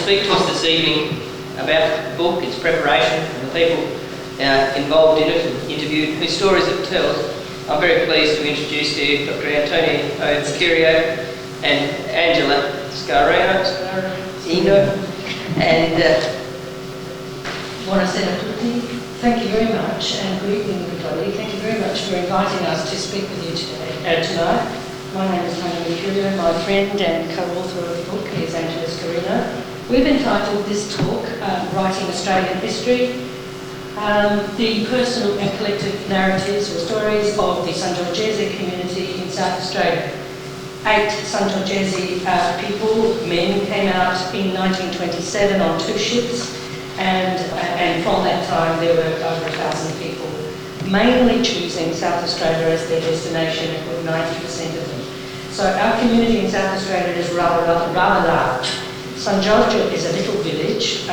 speak to us this evening about the book, its preparation, and the people involved in it and interviewed, whose stories it tells. I'm very pleased to introduce to you Dr. Antonio Mercurio and Angela Scarino, and Buonasera a tutti. Thank you very much, and good evening, everybody. Thank you very much for inviting us to speak with you tonight. My name is Antonio Mercurio. My friend and co-author of the book is Angela Scarino. We've entitled this talk, Writing Australian History, the personal and collective narratives or stories of the Sangiorgesi community in South Australia. 8 Sangiorgesi people, men, came out in 1927 on 2 ships, and from that time there were over 1,000 people, mainly choosing South Australia as their destination, with 90% of them. So our community in South Australia is rather large. Sangiorgio is a little village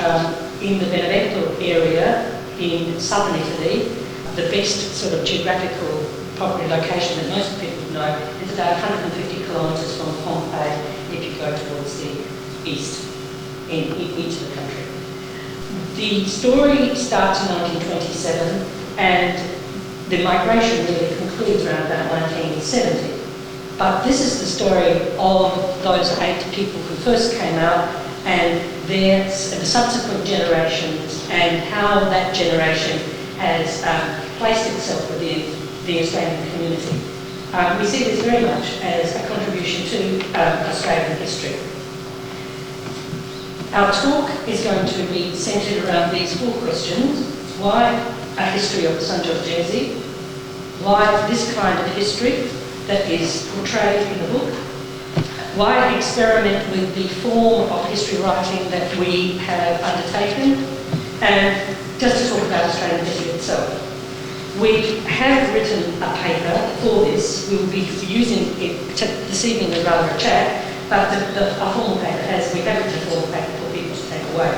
in the Benevento area in southern Italy. The best sort of geographical property location that most people know is about 150 kilometres from Pompeii if you go towards the east into the country. The story starts in 1927 and the migration really concludes around about 1970. But this is the story of those 8 people who first came out and the subsequent generations and how that generation has placed itself within the Australian community. We see this very much as a contribution to Australian history. Our talk is going to be centred around these 4 questions. Why a history of the Sangiorgesi? Why this kind of history that is portrayed in the book? Why experiment with the form of history writing that we have undertaken? And just to talk about Australian history itself. We have written a paper for this. We will be using it this evening as rather a chat, but a formal paper, we have written a formal paper for people to take away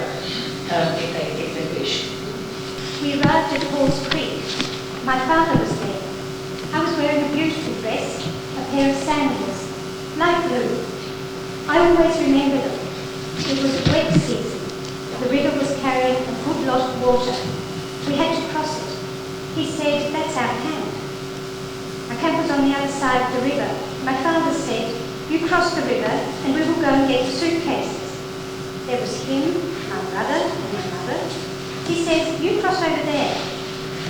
if they wish. We arrived at Halls Creek. My father was there. I was wearing a beautiful dress, a pair of sandals, light blue. I always remember them. It was a wet season. The river was carrying a good lot of water. We had to cross it. He said, "That's our camp." Our camp was on the other side of the river. My father said, "You cross the river and we will go and get the suitcases." There was him, my brother and my mother. He said, "You cross over there."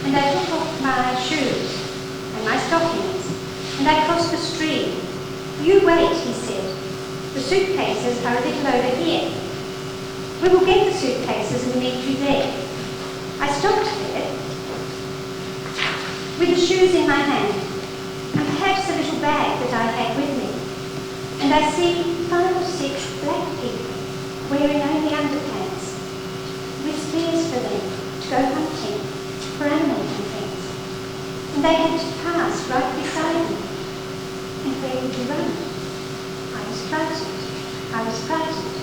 And I took off my shoes and my stockings and I crossed the stream. "You wait," he said. "The suitcases are a little over here. We will get the suitcases and meet you there." I stopped there with the shoes in my hand and perhaps a little bag that I had with me. And I see 5 or 6 black people wearing only underpants with spears for them to go hunting for animals and things. And they had to pass right beside me. And where would you run? I was frightened. I was frightened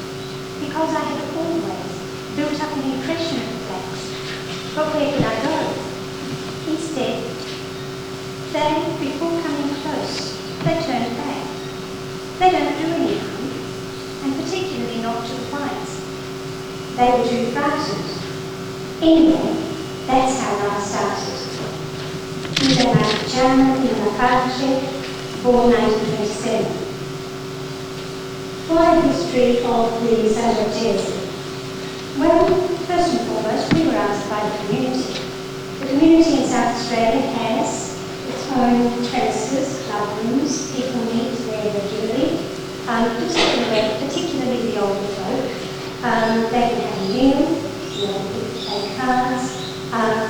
because I had always built up an impression of the blacks. But where could I go? Instead, before coming close, they turned back. They don't do any harm, and particularly not to the whites. They were too frightened. Anyway, that's how life started. Ida Marciano in La Pace, born 1927. Why the history of the Sangiorgesi? Well, first and foremost, we were asked by the community. The community in South Australia has its own premises, club rooms, people meet there regularly, particularly the older folk. They can have a meal, the older people play cards,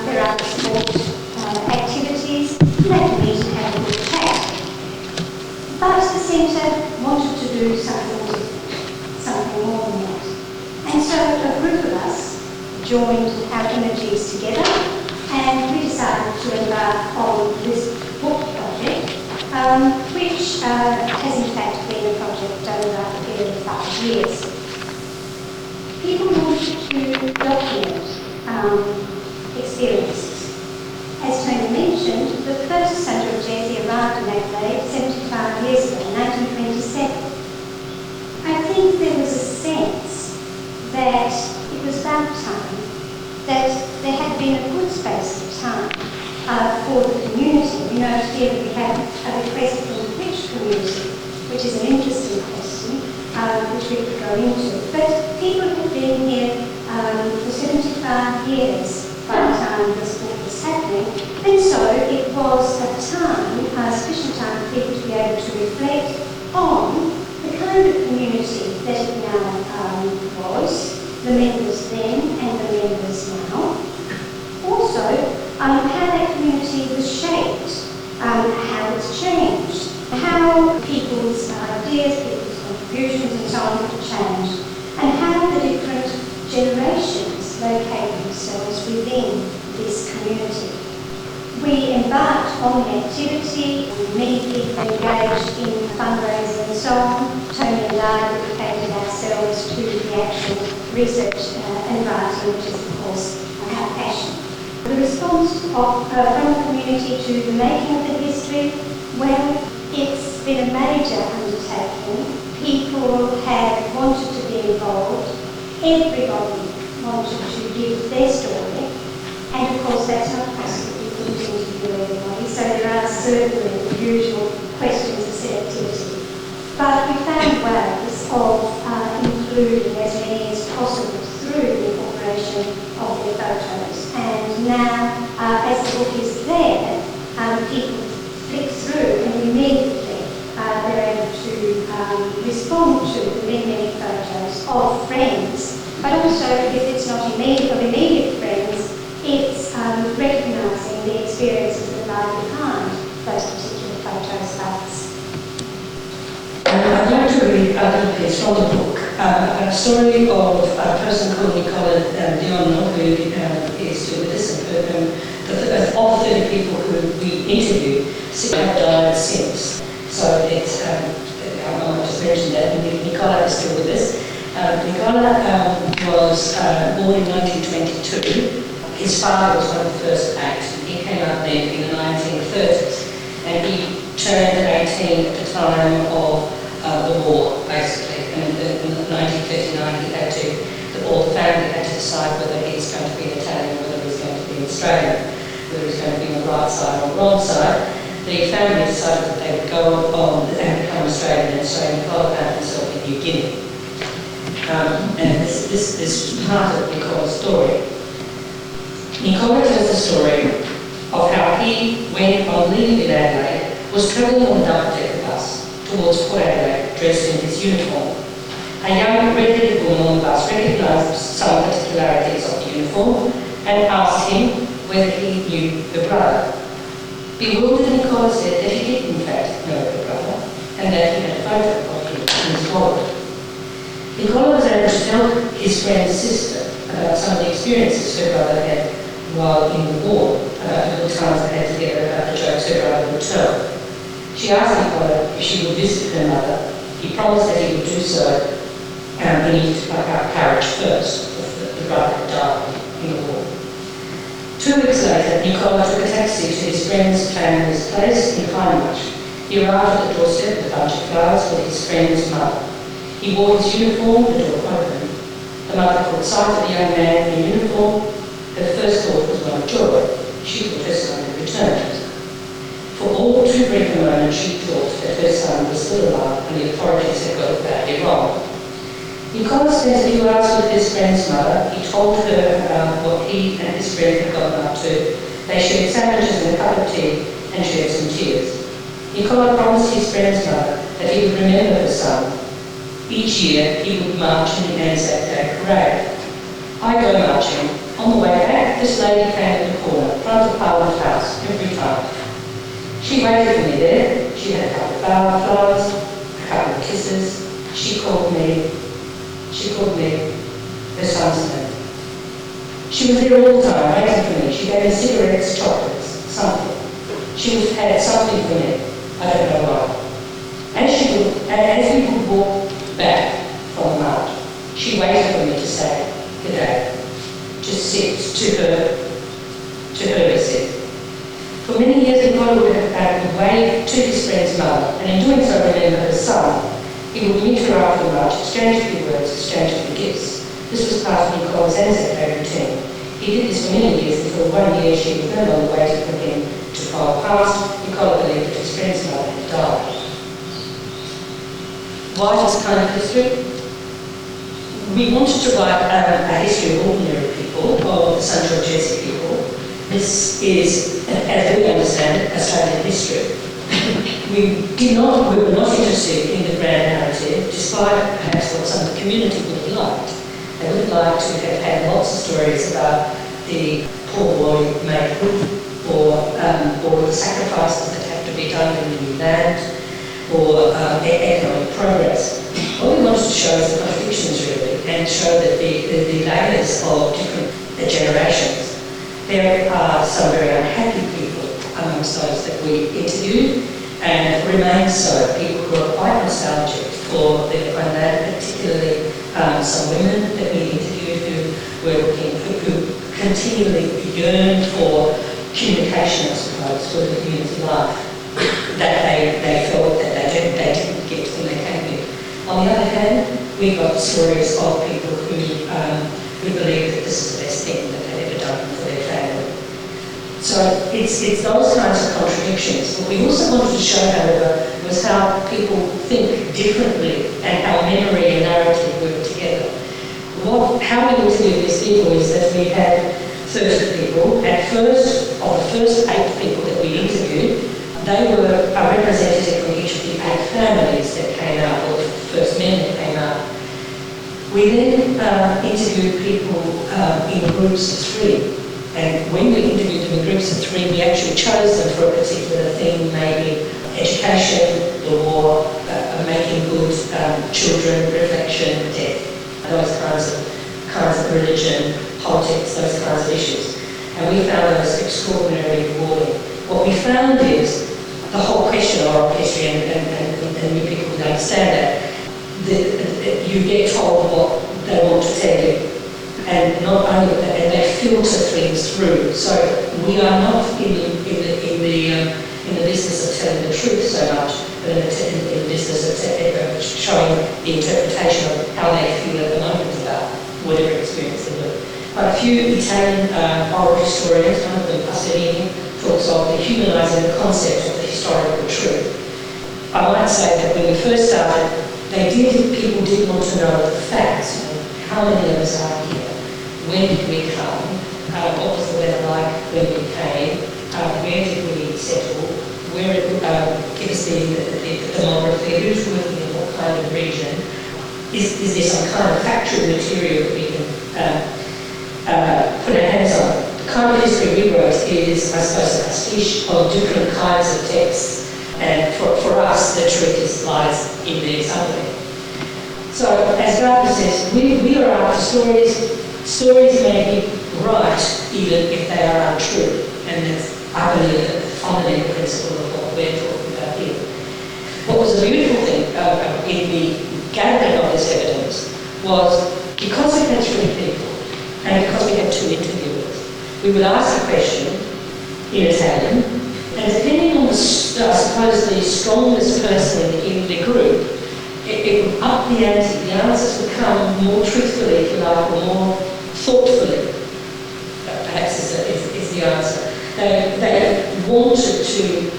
there are sport activities, and they can meet and have a good chat. But the centre wanted to do something different, something more than that. And so a group of us joined our energies together and we decided to embark on this book project, which has in fact been a project over a period of 5 years. People wanted to document experiences. As Tony mentioned, the first Sangiorgesi arrived in Adelaide 75 years ago, in 1927. I think there was a sense that but people have been here for 75 years by the time this book was happening, and so it was a time, sufficient time for people to be able to reflect on the kind of community that it now was, the members then and the members now. Also, how that community was shaped, how it's changed, how people's ideas, people's contributions and so on have changed, and how the different generations locate themselves within this community. We embarked on the activity, many people engaged in fundraising and so on. Tony and I dedicated ourselves to the actual research and writing, which is of course our passion. The response from the community to the making of the history, well, it's been a major undertaking. People have wanted to be involved. Everybody wanted to give their story. And of course that's not possible. We couldn't interview everybody. So there are certainly the usual questions of selectivity. But we found ways of including as many as possible through the incorporation of their photos. And now, as the book is there, people flick through and immediately they're able to respond to the many photos of friends. But also, if it's not immediate friends, it's recognising the experiences that lie behind those particular photos of us. I'd like to read a little piece from the book, a story of a person called Nicola Dionno, who is still with us, and of 30 people who we interviewed, 6 have died since. So it's, I might just mention that, Nicola is still with us. Nicola was born in 1922. His father was one of the first acts. He came out there in the 1930s, and he turned 18 at the time of the war, basically. And in 1939, he had to, all the family had to decide whether he was going to be Italian, whether he was going to be Australian, whether he was going to be on the right side or the wrong side. The family decided that they would go on and become Australian, and so Nicola found himself in New Guinea. And this was part of Nicola's story. Nicola tells the story of how he, when on leaving in Adelaide, was travelling on the double-decker bus towards Port Adelaide, dressed in his uniform. A young red-headed woman on the bus recognised some particularities of the uniform and asked him whether he knew her brother. Bewildered, Nicola said that he did in fact know her brother and that he had a photo of him in his wallet. Nicola was able to tell his friend's sister about some of the experiences her brother had while in the war, about the good times they had together, about the jokes her brother would tell. She asked Nicola if she would visit her mother. He promised that he would do so, but he needed to pluck out courage first, because the brother had died in the war. 2 weeks later, Nicola took a taxi to his friend's family's place in Hindmarsh. He arrived at the doorstep with a bunch of flowers for his friend's mother. He wore his uniform, the door opened. The mother caught sight of the young man in uniform. Her first thought was one of joy. She thought her son had returned. For all too brief a moment, she thought that her son was still alive and the authorities had got it badly wrong. Nicola spent a few hours with his friend's mother. He told her about what he and his friend had gotten up to. They shared sandwiches and a cup of tea and shared some tears. Nicola promised his friend's mother that he would remember her son. Each year, he would march in the Anzac Day parade. I go marching. On the way back, this lady came to the corner, in front of Parliament House, every time. She waited for me there. She had a couple of flowers, a couple of kisses. She called me her son's name. She was there all the time, waiting for me. She gave me cigarettes, chocolates, something. She had something for me. I don't know why. As we would walk back from the march, she waited for me to say good day. Just sit to her, he said. For many years, Nicola would have waved to his friend's mother, and in doing so, remember her son. He would meet her after the march, exchange a few words, exchange a few gifts. This was part of Nicola's Anzac Day routine. He did this for many years until one year she was no longer waiting for him to file past. Nicola believed that his friend's mother had died. Why this kind of history? we wanted to write a history of ordinary people, of the Sangiorgesi people. This is, as we understand it, Australian history. We were not interested in the grand narrative, despite perhaps what some of the community would have liked. They would have liked to have had lots of stories about the poor boy made good, or the sacrifices that have to be done in the new land, or economic progress. What we wanted to show is the contradictions, really, and show that the layers of different generations. There are some very unhappy people amongst those that we interviewed, and remain so, people who are quite nostalgic for their own land, particularly some women that we interviewed who continually yearned for communication, I suppose, with the community life, that they felt that they didn't get when they came here. On the other hand, we got stories of people who believe that this is the best thing that they've ever done for their family. So it's those kinds of contradictions. What we also wanted to show, however, was how people think differently and how memory and narrative work together. How we interviewed these people is that we had 30 people. At first, of the first 8 people that we interviewed, they were a representative from each of the 8 families that came out, or the first men that came out. We then interviewed people in groups of 3. And when we interviewed them in groups of 3, we actually chose them for a particular theme, maybe education, the war, making good, children, reflection, death, those kinds of religion, politics, those kinds of issues. And we found those extraordinarily rewarding. What we found is the whole question of oral history, and you people would understand that you get told what they want to tell you. And not only that, and they filter things through. So we are not in the business of telling the truth so much, but in the business of showing the interpretation of how they feel at the moment about whatever experience they were. But a few Italian oral historians, one of them, Scarino, talks of the humanising concept of the historical truth. I might say that when we first started, people did want to know the facts. How many of us are here? When did we come? What was the weather like when we came? Where did we settle? Where give us the demography, who's working in what kind of region? Is there some kind of factual material that we can put our hands on? The kind of history we wrote is, I suppose, a pastiche of different kinds of texts, and for us, the truth lies in there somewhere. So, as Gardner says, we are after stories. Stories may be right even if they are untrue, and that's, I believe, the fundamental principle of what we're talking about here. What was a beautiful thing in the gathering of this evidence was, because we had 3 people and because we had 2 interviewers, we would ask a question in Italian, and depending on I suppose the strongest person in the group, it would up the ante. The answers would come more truthfully, if you like, or more thoughtfully, perhaps is the answer. They wanted to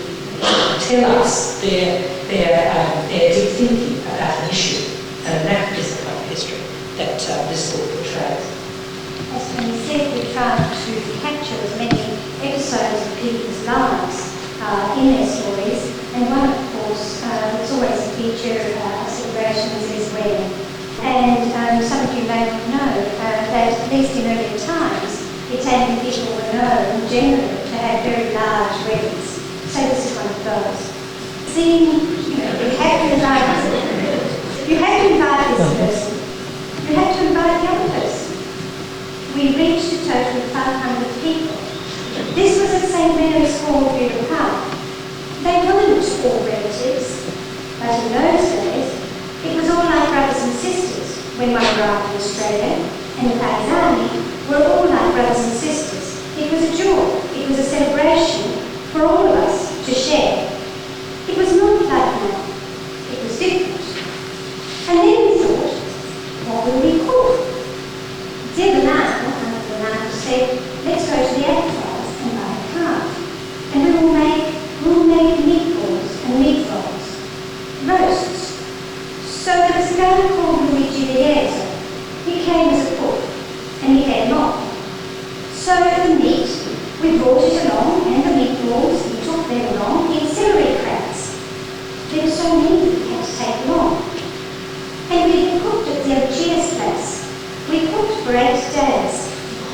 tell us their deep thinking about an issue, and that is the kind of history that this book portrays. As Tony said, we tried to capture as many episodes of people's lives in their stories, and one, of course, that's always a feature of celebrations is wedding. And some of you may not know that, at least in earlier times, Italian people were known generally to have very large weddings. So this is one of those. Seeing, you have to invite this person. You have to invite the other person. We reached a total of 500 people. This was at St. Mary's Hall, Villa Park. They weren't all relatives, but in those days, it was all like brothers and sisters. When one arrived in Australia, and the Paisani were all like brothers and sisters. It was a joy, it was a celebration for all of us to share. It was not like now, it was different. And then we thought, what will we cook? Zebulon, one of the nuns, said, let's go to the Adelaide and buy a calf. And we'll make meatballs and meatballs, roasts. So there was a guy called Luigi Lieso. He So the meat, we brought it along, and the meatballs, we took them along in celery crats. There were so many we had to take along. And we cooked at Sangiorgesi's place. We cooked for 8 days.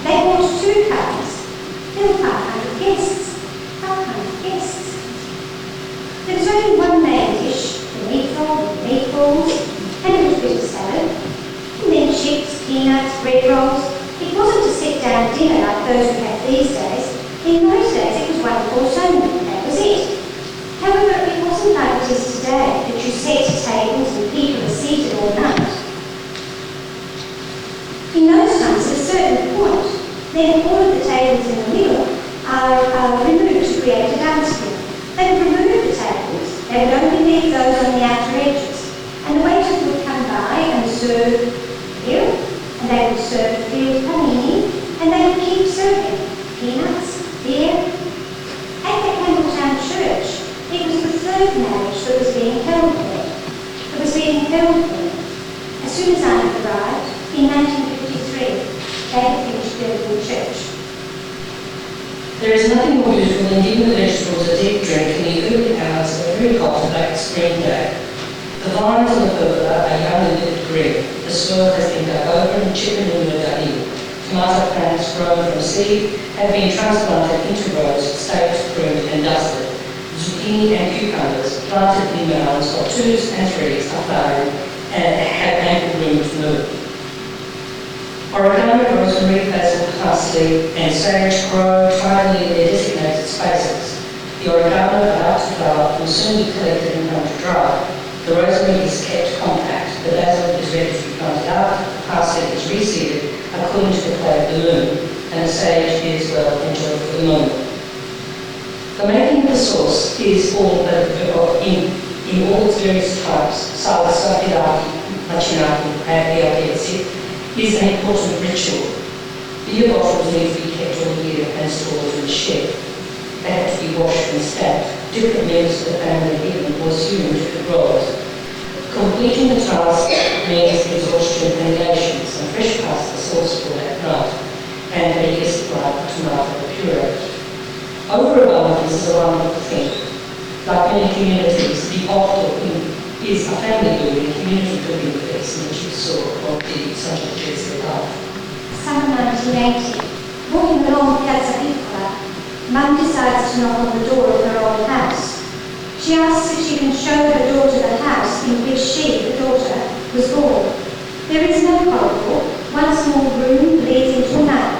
They bought 2 cars. There were 500 guests. 500 guests. There was only one main dish, the meat roll with meatballs, and a little bit of salad. And then chips, peanuts, bread rolls. It wasn't a sit-down dinner like those we have these days. In those days it was 1 course only, that was it. However, it wasn't like it is today, that you set tables and people are seated all night. In those times, at a certain point, then all of the tables in the middle are removed to create a dance floor. They would remove the tables, they would only leave those on the outer edges, and the waiters would come by and serve beer, and they would serve filled panini, and they would keep serving peanuts, beer. At the Campbelltown church, it was the 3rd marriage that was being held there. As soon as I had arrived, in 1953, they had finished building the church. There is nothing more beautiful than giving the vegetables a deep drink in the early hours of a very cold late spring day. The vines on the pergola are young and livid green. The soil has been dug over and chicken manure dug in. Tomato plants grown from seed have been transplanted into rows, staked, pruned and dusted. Zucchini and cucumbers planted in mounds of 2s and 3s are flowering and have ample room to move. Oregano, rosemary, basil, parsley and sage grow tidily in their designated spaces. The oregano about to flower will soon be collected and come to dry. The rosemary is kept compact, the basil is ready to be planted out, the parsley is reseeded according to the play of the moon, and the sage is well enjoyed for the moment. The making of the sauce is all in all its various types, salsa, pilati, macinato, and is an important ritual. Beer bottles need to be kept all year and stored in the shed. They have to be washed and stacked. Different members of the family even or assume different roles. Completing the task means exhaustion and patience, and fresh pasta sauce for that night, and a year's supply of tomato puree. Overabundance is a wonderful thing. Like many communities, the Octo is a family building, community building piece, which you saw of the Sangiorgesi above. Summer 1980, walking along Piazza Piccola, Mum decides to knock on the door of her old house. She asks if she can show her daughter the house in which she, the daughter, was born. There is no corridor. One small room leads into another.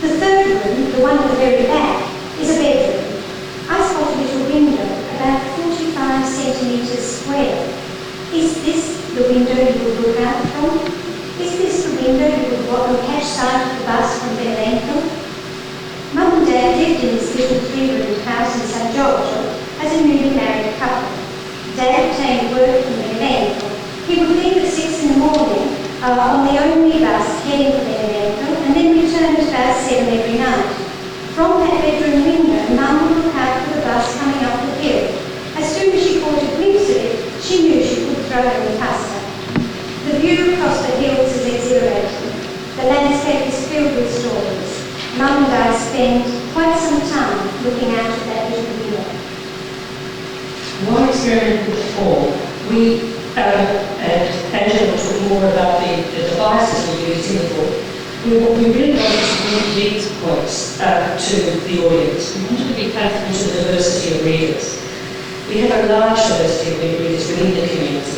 The 3rd room, the one at the very back, is a bedroom. I spot a little window, about 45 centimetres square. Is this the window you would look out from? Is this the window you would catch sight of the bus from Benevento? Mum and Dad lived in this little 3-roomed house in Sangiorgio as a newly married couple. Dad obtained work from Benevento. He would leave at 6 in the morning on the only bus heading for Benevento, and then return at about 7 every night. From that bedroom window, Mum would look out for the bus coming up the hill. As soon as she caught a glimpse of it, she knew she could throw any pasta. The view across the hills is exhilarating. The landscape is filled with stories. Mum and I spend quite some time looking out of that little window. One experiment with the form, and Angela will talk more about the devices we used in the book. We really wanted to bring these points to the audience. We wanted to be faithful to the diversity of readers. We have a large diversity of readers within the community.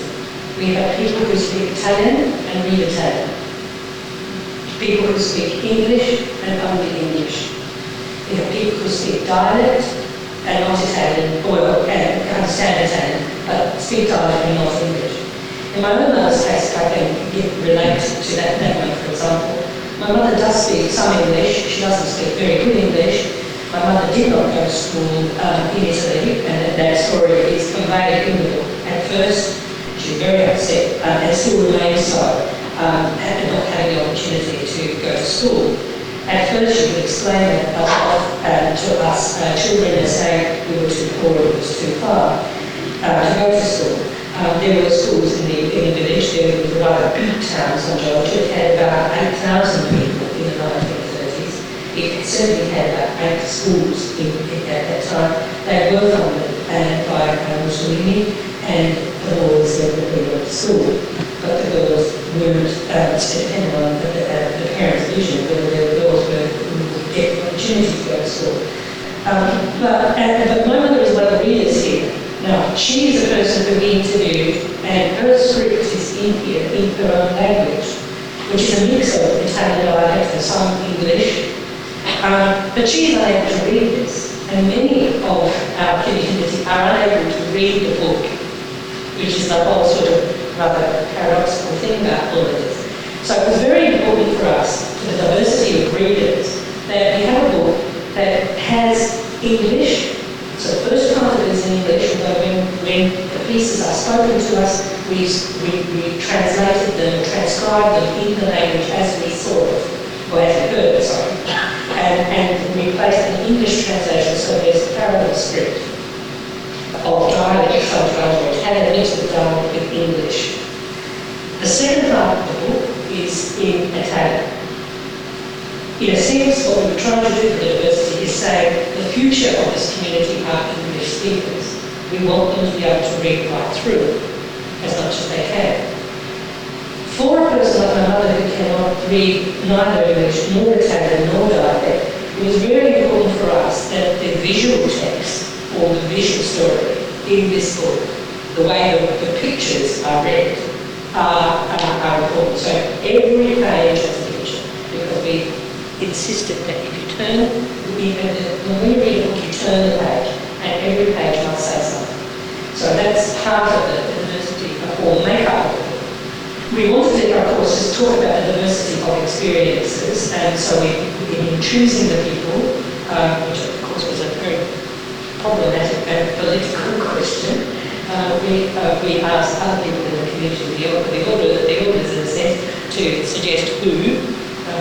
We have people who speak Italian and read Italian. People who speak English and only English. We have people who speak dialect and not Italian, and understand Italian, but speak dialect and not English. In my own mother's case, I can relate to that one, for example. My mother does speak some English. She doesn't speak very good English. My mother did not go to school in Italy, and that story is conveyed in the book. At first, she was very upset, and still remains so, at not having the opportunity to go to school. At first, she would explain it to us children as saying we were too poor, it was too far to go to school. There were schools in the village. There was a rather big town, Sangiorgio. It had about 8,000 people in the 1930s. It certainly had about 8 schools at that time. They were funded by Mussolini, and the boys definitely went to school, but the girls weren't, depending on the parents' vision, whether their girls would get opportunities to go to school. But my mother is one of the readers here. Now, she is a person who we interviewed, and her script is in here in her own language, which is a mix of Italian dialect and some English. But she is unable to read this, and many of our community are unable to read the book, which is the whole sort of rather paradoxical thing about all of this. So it was very important for us, for the diversity of readers, that we have a book that has English. So the first part of it is in English, although when the pieces are spoken to us, we translated them, transcribed them in the language as we saw it, or as we heard it, sorry. And we placed an English translation, so there's a parallel script of dialect, sometimes or Italian mixed with dialect with English. The second part of the book is in Italian. In a sense, what we're trying to do for the diversity is say the future of this community are English speakers. We want them to be able to read right through as much as they can. For a person like my mother who cannot read neither English nor Italian nor dialect, it was very important for us that the visual text or the visual story in this book, the way the pictures are read, are important. So every page has a picture, because we insisted that if you turn, when we read a book, you turn the page, and every page must say something. So that's part of the diversity or makeup of the book. We wanted to, of course, just talk about the diversity of experiences, and so in choosing the people, which of course was a very problematic and political question, we asked other people in the community, the elders in a sense, to suggest who.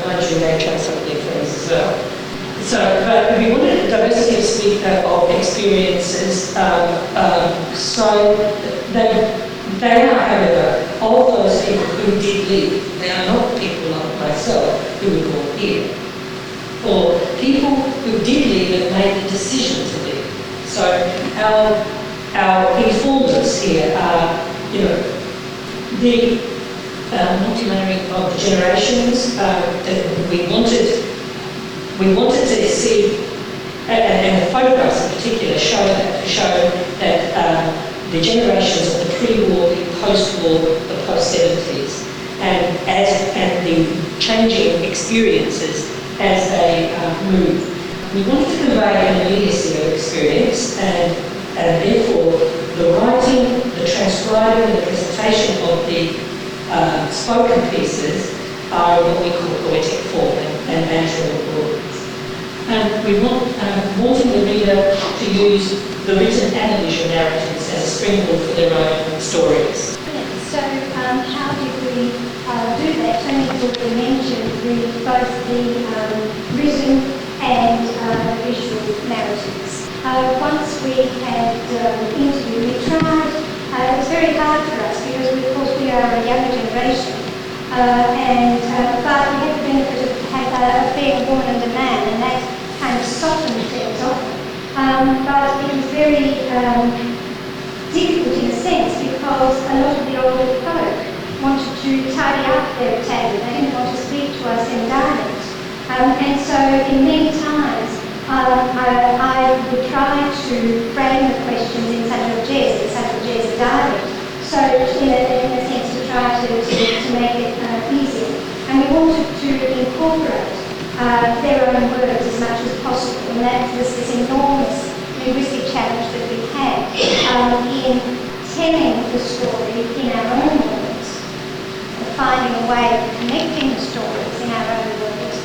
Mind you, they chose some of their friends as well. So, but we wanted a diversity of experiences. So they are, however, of those people who did leave. They are not people like myself who were born here, or people who did leave and made the decision to leave. So our informants here are, the multi-layering of the generations that we wanted to see, and the photographs in particular show that the generations of the pre-war, the post-war, the post-70s, and the changing experiences as they move. We wanted to convey an immediacy of experience, and therefore the writing, the transcribing, the presentation of the spoken pieces are what we call poetic form and natural words. And we wanting the reader to use the written and the visual narratives as a springboard for their own stories. So how did we do that? Tony's already mentioned both the written and visual narratives. Once we had interviewed, we tried. It was very hard for us because, of course, we are a younger generation, but we had the benefit of being a woman and a man, and that kind of softened things often. But it was very difficult in a sense because a lot of the older folk wanted to tidy up their Italian. They didn't want to speak to us in dialect, and so in many times I would try to frame the questions in Sangiorgesi dialect, so in a sense to try to make it easier. And we wanted to incorporate their own words as much as possible, and that was this enormous linguistic challenge that we had in telling the story in our own words, finding a way of connecting the stories in our own words,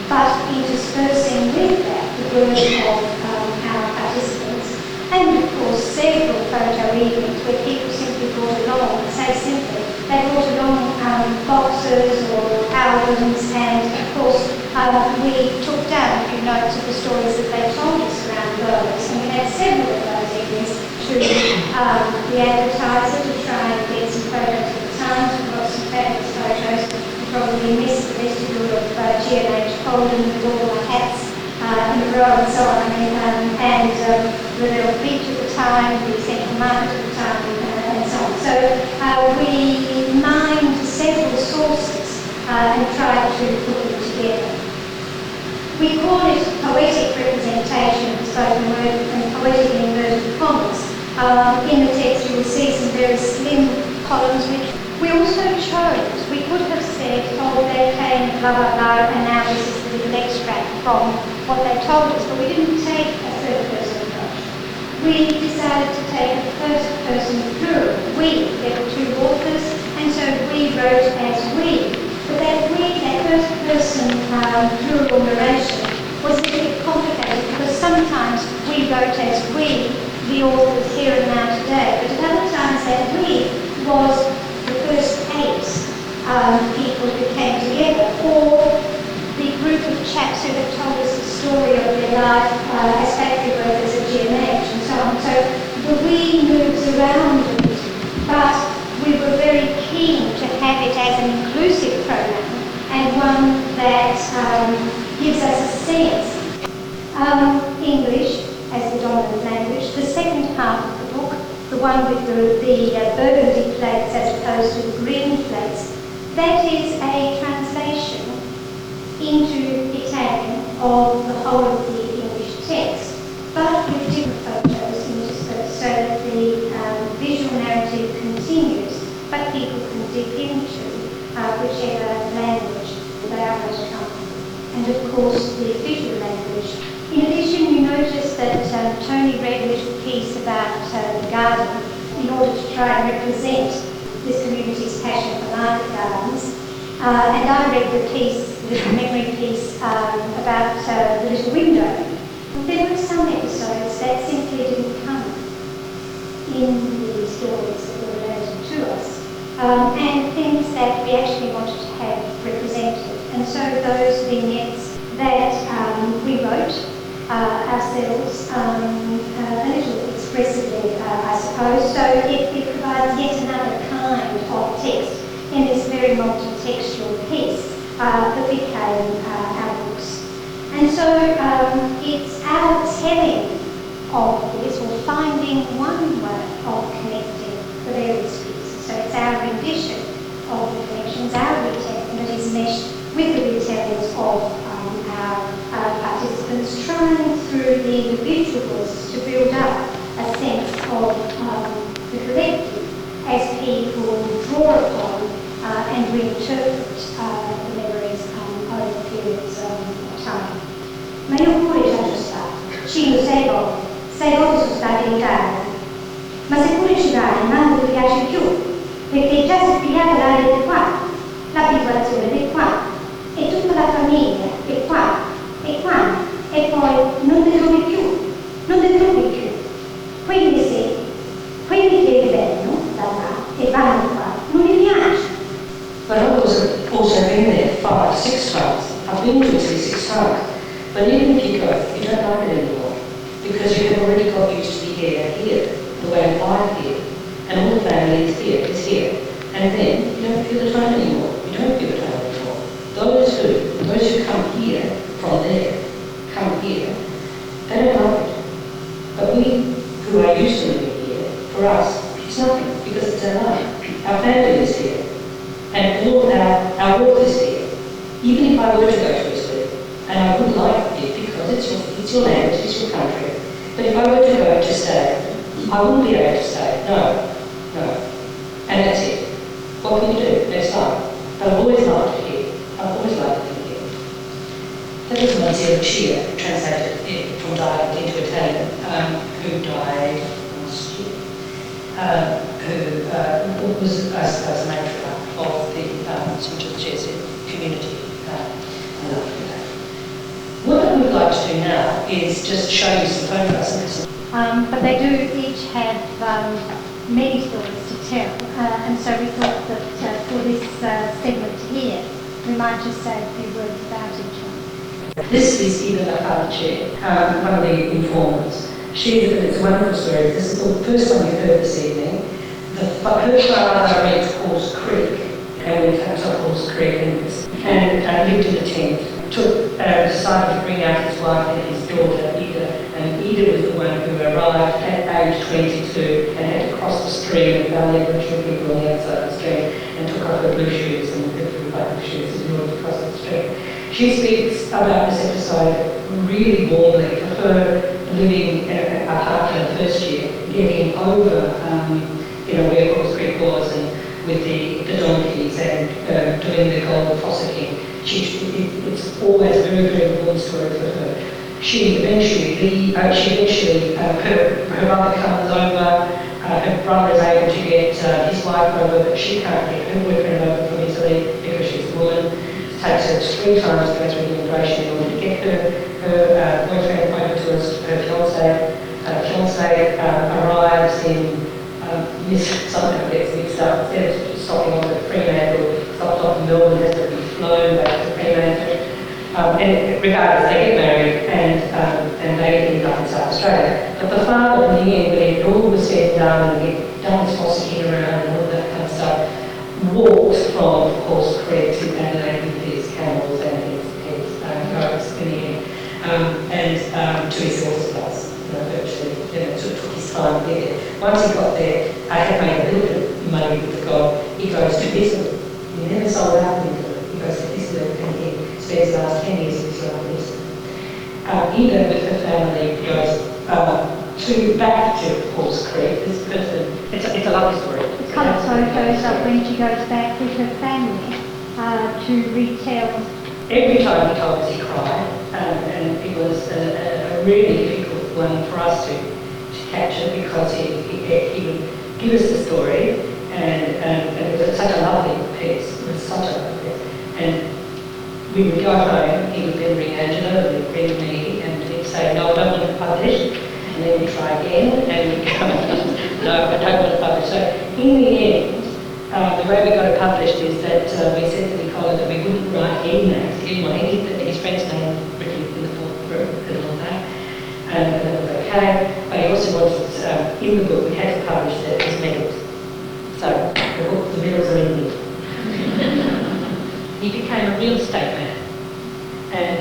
but interspersing with that the words of our participants, and of course several photo evenings where people simply brought along, say simply, they brought along boxes or albums, and of course we took down a few notes of the stories that they told us around those, and we had several of those evenings to the advertiser to try and get some photos at the Times. We've got some fabulous photos. You probably missed the vestibule of G&H Holden with all the hats row and so on. The little beach at the time, the central market at the time, and so on. So we mined several sources and tried to put them together. We call it poetic representation of the spoken word and poetic in inverted commas. In the text you will see some very slim columns which we also chose. We could have said, oh, they came, blah, blah, blah, and now this is the little extract from what they told us, but we didn't take a third-person approach. We decided to take a first-person plural. We, there were two authors, and so we wrote as we. But that we, that first-person plural narration, was a little bit complicated because sometimes we wrote as we, the authors here and now today, but at other times that we was the first eight people who came together, or the group of chaps who had told us the story of their life as factory workers at GMH and so on. So the we moves around a bit, but we were very keen to have it as an inclusive program and one that gives us a sense. English as the dominant language. The second half of the book, the one with the burgundy plates as opposed to the green plates, that is a translation into Italian of the whole of the English text, but with different photos interspersed so that the visual narrative continues, but people can dip into whichever language they are most comfortable. And of course, the visual language. In addition, you notice that Tony read a little piece about the garden in order to try and represent this community's passion for market gardens. And I read the piece, the little memory piece about the little window. There were some episodes that simply didn't come in the stories that were related to us, and things that we actually wanted to have represented. And so those vignettes that we wrote ourselves, a little expressively, I suppose. So it provides yet another kind of text in this very multi-textual piece that became our books. And so it's our telling of this, or finding one way of connecting the various pieces. So it's our rendition of the connections, our retelling that is meshed with the retellings of our participants, trying through the individuals to build up a sense of the collective as people draw upon and reinterpret the memories over periods of time. Ma io pure già ci sono stata, 6 volte sono stata in Italia, ma se pure ci vai, manco ti piace più, perché è già spiegata l'aria di qua, l'abituazione di qua, e tutta la famiglia è qua, e poi non ti trovi più. Quindi se quelli che vengono da là e vanno qua, non mi piace. But others have also been there 5, 6 times. I've been to Italy 6 times. But even if you go, you don't like it anymore. Because you have already got used to the air here, the way of life here. And all the family is here. And then you don't feel the tone anymore. Those who come here from there, come here, they don't like it. But we, who are used to living here, for us, it's nothing, because it's our life. Our family is here. And all our work is here. Even if I were to go to Italy, and I would like it because it's your language, it's your country. But if I were to go to stay, I wouldn't be able to stay. No. And that's it. What can you do? Next time. But I've always liked it here. I've always liked it here. That was Sangiorgio, translated it from dialect into Italian, who died last year. Who was, I suppose, a matriarch of the Sangiorgesi community. What I would like to do now is just show you some photographs. But they do each have many stories to tell, and so we thought that for this segment here, we might just say a few words about each one. This is Ida Lacarce, one of the informants. It's a wonderful story. This is the first one you heard this evening. Her father went to Paul's Creek, and we came to Paul's Creek and lived in a tent. Took decided to bring out his wife and his daughter, Ida. And Ida was the one who arrived at age 22 and had to cross the stream and found the Aboriginal people on the outside of the stream and took off her blue shoes and blue shoes in order to cross the stream. She speaks about this episode really warmly for her living apart from the first year, getting over where Cross Creek was and with the donkeys and doing the gold fossicking. It's always a very, very warm story for her. She eventually, her brother comes over, her brother is able to get his wife over, but she can't get her boyfriend over from Italy because she's a woman. It takes her 3 times to go through the immigration in order to get her boyfriend over to her fiancé. Her fiancé arrives in something gets mixed up. Instead of stopping off at Fremantle, stops off in Melbourne, has to be flown back to Fremantle. And regardless, they get married and they end up in South Australia. But the father, in the end, when it all was said and done and he'd done his fossicking around and all that kind of stuff, walked from Horse Creek to Adelaide with his camels and his goats in the end, and to his horse place. Virtually, took his time to get there. Once he got there, I had made a little bit of money with the gold. He goes to Islip. He never sold out in Islip. He goes to Islip and he spends the last 10 years of his life in Islip. Ida, with her family, goes back to Horse Creek. This person, it's a lovely story. The colour photos of when she goes back with her family to retell. Every time he told us he cried, and it was a really difficult one for us to capture because he would give us the story and it was such a lovely piece. It was such a lovely piece. And we would go home, he would then ring Angela, and he'd ring me, and he'd say, no, I don't want to publish. And then we'd try again, and we'd go, no, I don't want to publish. So in the end, the way we got it published is that we said to Nicola that we wouldn't write any names. He didn't want his friend's name written in the book and all that. And that was okay. But he also wanted, in the book, we had to publish his medals. So the medals are in there. He became a real estate man. And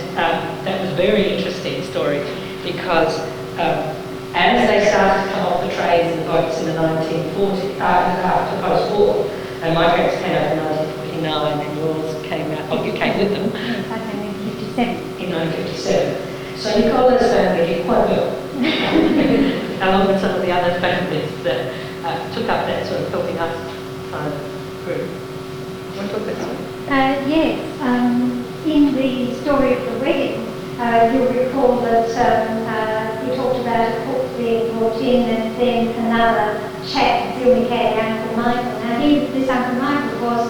that was a very interesting story because as they started to come off the trains and the boats in the 1940s, after post-war, and my parents came out in 1949 and yours came out, you came with them. Yes, I came in 57. In 1957. So Nicola's family did quite well, along with some of the other families that took up that sort of helping us kind of group. You want to talk about that? Yes. In the story of the wedding, you'll recall that we talked about a cook being brought in and then another chap, filming had Uncle Michael. Now this Uncle Michael was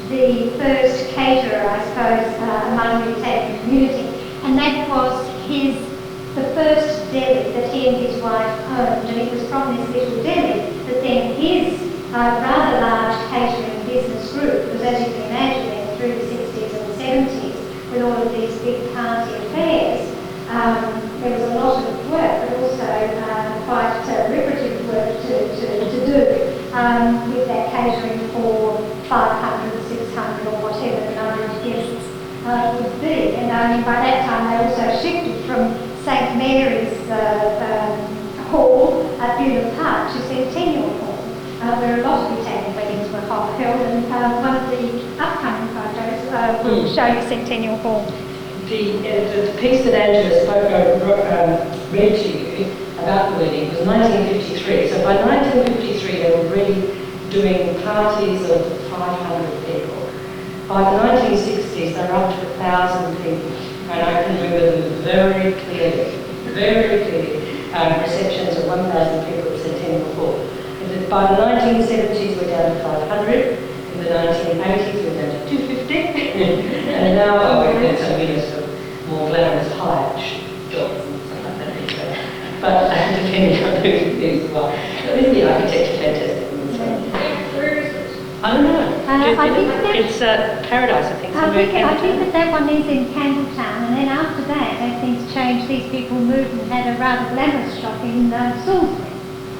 the first caterer, I suppose, among the Italian community, and that was the first deli that he and his wife owned, and it was from this little deli that then his rather large catering business grew, because as you can imagine, through the 60s and the 70s, with all of these big party affairs, there was a lot of work, but also quite lucrative work to do with that catering for 500, 600 or whatever the number of guests would be. And by that time they also shifted from St Mary's Hall at Beulah Park to Centennial Hall, where a lot of Italian weddings were held, and one of the upcoming photos will show you Centennial Hall. The piece that Angela read to you about the wedding was 1953. So by 1953 they were really doing parties of 500 people. By the 1960s they were up to 1,000 people, and I can remember them very clearly. Receptions of 1,000 people at Centennial Hall. And by the 1970s we're down to 500. In the 1980s we're down to 250. And now we've got some more glamorous high jobs and stuff like that. But depending on who's what. So isn't the architecture fantastic? Where is it? I don't know. I think it's Paradise, I think. I think that one is in Campbelltown, and then after that, as things changed, these people moved and had a rather glamorous shop in Salisbury.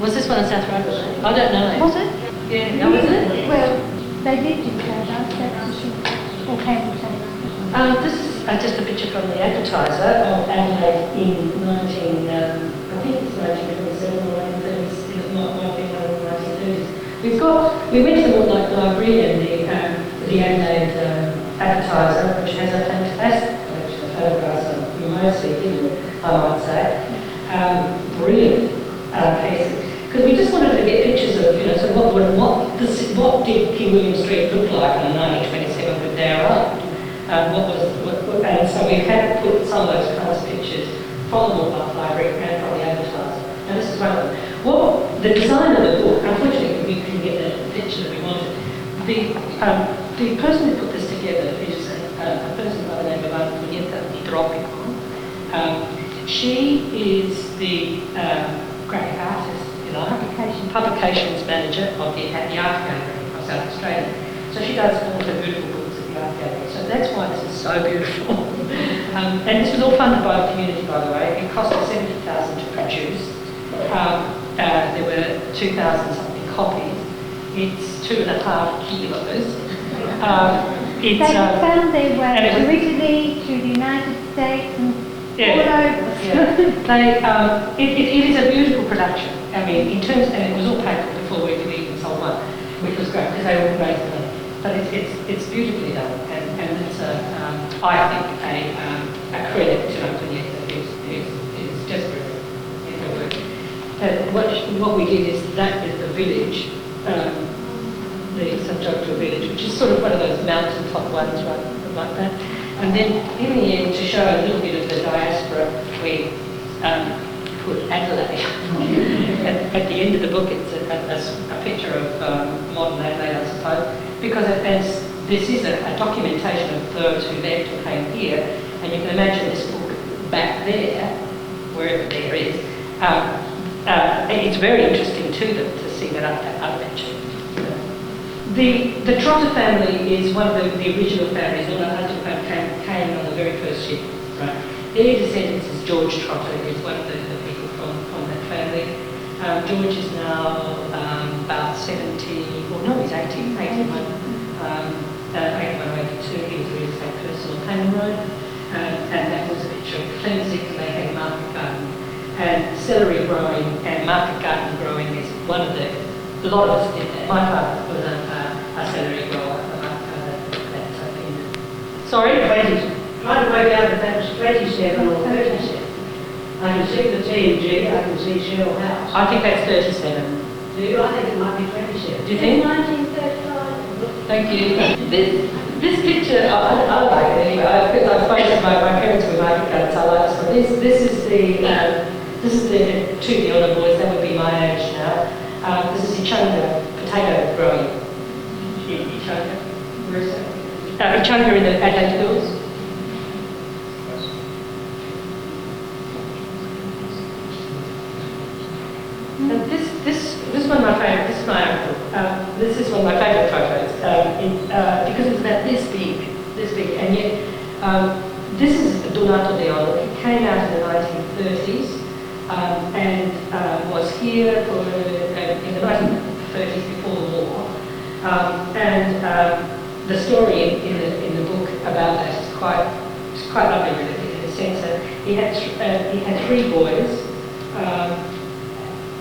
Was this one in South Road? I don't know. Was it? Yeah, was it? Well, they did do Paradise, that's for sure. Or Campbelltown. This is just a picture from the advertiser of Adelaide in 1927 or 1930s. It might be one of the 1930s. We went to the library and the Adelaide advertiser, which has a fantastic collection of photographs of mostly hidden, I might say. Brilliant pieces. Because we just wanted to get pictures of, so what did King William Street look like in 1927 with their own? And so we had to put some of those kinds of pictures from the Woodbine Library and from the advertiser. And this is one of them. Well, the design of the book, unfortunately we couldn't get the picture that we wanted. The person who put this together is a person by the name of Antonietta Hidropicon. She is the graphic artist, publications manager of the Art Gallery of South Australia. So she does all the beautiful books at the Art Gallery. So that's why this is so beautiful. And this was all funded by the community, by the way. It cost us $70,000 to produce. There were 2,000 something copies. It's 2.5 kilos. They found their way to Italy, to the United States, and all over. Yeah. It is a beautiful production. I mean, in terms, and it was all paid for before we could even sold one, which was great because they all raised money. But it's beautifully done, and it's I think a credit to Antonietta, who's just brilliant in her work. And what we did is that is the village, the Sangiorgio village, which is sort of one of those mountaintop ones, right, like that. And then in the end, to show a little bit of the diaspora, we put Adelaide. At the end of the book, it's a picture of modern Adelaide, I suppose, because this is a documentation of those who left and came here, and you can imagine this book back there, wherever there is. It's very interesting to them to see that other picture. The Trotter family is one of the original families. All our husband came on the very first ship. Right. Their descendants is George Trotter, who's one of the people from that family. George is now about 70, or no, he's 81. 81 or 82. He was a real estate person on Payne Road. And that was a picture of Clemsic, and they had market garden. And celery growing and market garden growing is one of a lot of us did that. My father was a celery grower, a market garden. Sorry? 20. Trying to work out if that was 27 or 37. I can see the TNG, I can see Shell House. I think that's 37. Do you? I think it might be 27. Do you think? 1935. Thank you. This picture, I like it anyway, because I've spoken to my parents were market gardens, I like this one. This is the two the older boys, that would be my age now. This is Ichanga, potato growing. Ichanga. Where is that? Ichanga in the Adelaide Hills. And this one of my favourite. This is my uncle. This is one of my favourite photos because it's about this big, and yet this is Donato de Oro. It came out in the 1930s and was here in the 1930s before the war. The story in the book about that is quite lovely, really, in the sense that he had three boys.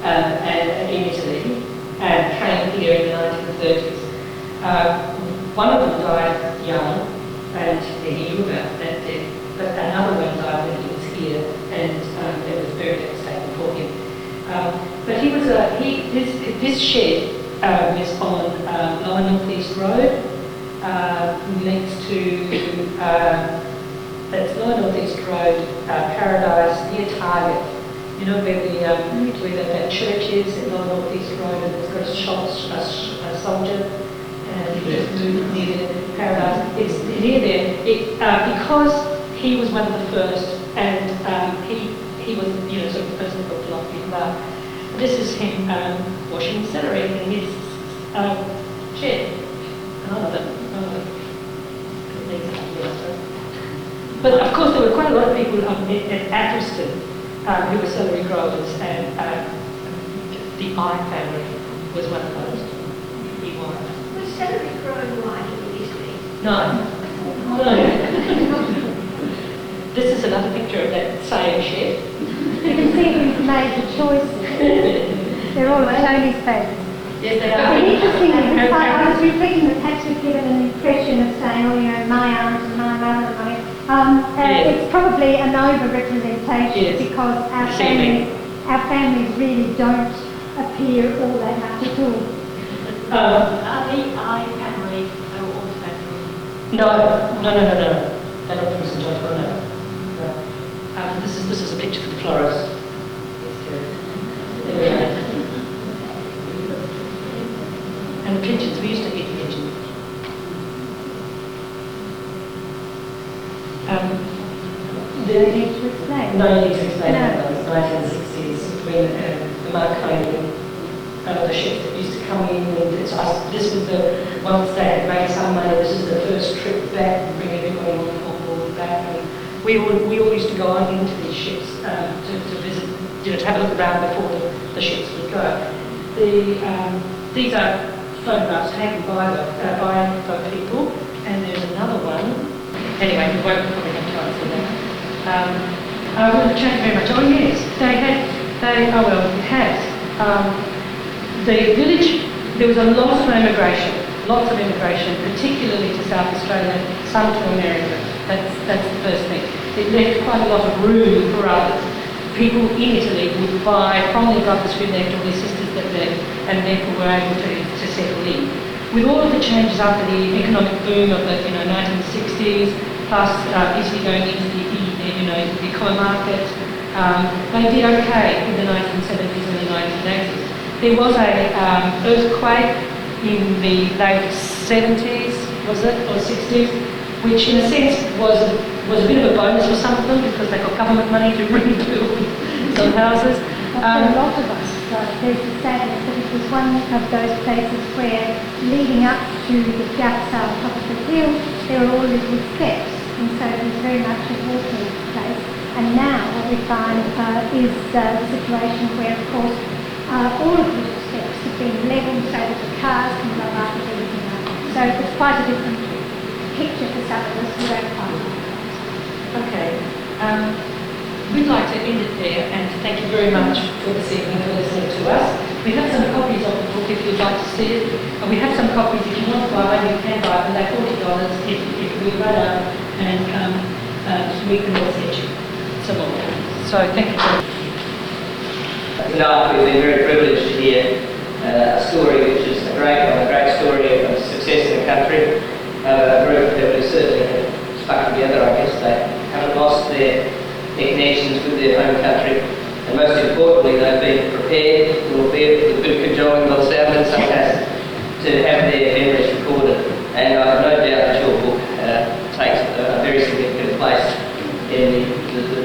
And in Italy, and came here in the 1930s. One of them died young, and he knew about that death, but another one died when he was here, and it was very devastating for him. But he was this shed is on Lower North East Road, next to that's Lower North East Road, Paradise, near Target. You know where that church is in Lower North East Road, and it's got a shop, a soldier, and he just moved near the Paradise. It's near there because he was one of the first, and he was sort of the person who got a lot of people out. This is him washing celery in his shed. But of course, there were quite a lot of people at Atherstone who were celery growers, and the I family was one of those. He was. Was celery growing right in Italy? No. is another picture of that same shed. You can see who's made the choices. They're all Tony's favourites. Yes, they But are. interestingly, I was reflecting that perhaps we've given an impression of saying, oh, you know, my aunt and my mother and my... It's probably an over-representation because our families really don't appear all that much at all. Are the I family all family? No. They're not from Sangiorgio, no. This is a picture for the florist. There we are. And the pigeons, we used to eat pigeons. Do you need to explain? No need to explain No. that. It was 1960s when the Marconi, the ships that used to come in, and this was the, once they had made some money, this is the first trip back and bring everybody on board back. And we all used to go on into these ships to visit, to have a look around before the ships would go. These are photographs taken by the people, and there's another one. Anyway, we won't probably have time for that. I wouldn't change very much. Oh yes, it has. The village, there was a lot of immigration, particularly to South Australia, some to America. That's the first thing. It left quite a lot of room for others. People in Italy would buy from their brothers who left or their sisters that left, and therefore were able to settle in. With all of the changes after the economic boom of the 1960s, plus Italy going into the coal market, they did okay in the 1970s and the 1980s. There was a earthquake in the late 70s, was it, or 60s, which in a sense was a bit of a bonus for some of them because they got government money to rebuild some houses. For a lot of us, there's the sadness that it was one of those places where, leading up to the piazza on top of the hill, there were all little steps, and so it was very much a walking place. And now what we find is the situation where, of course, all of the little steps have been levelled so that the cars can go up and everything like that. So it's quite a different picture for some of us who don't find it. Okay. We'd like to end it there and thank you very much for this evening for listening to us. We have some copies of the book if you'd like to see it. And we have some copies if you want to buy them, you can buy them. They're $40 if we run out and we can all send you some more. So thank you very much. Tonight we've been very privileged to hear a story which is a great story of success in the country. A group that was certainly stuck together, I guess. They haven't lost their connections with their home country, and most importantly they've been prepared, albeit with a bit of cajoling by the sound in some cases, to have their memories recorded. And I have no doubt that your book takes a very significant place in the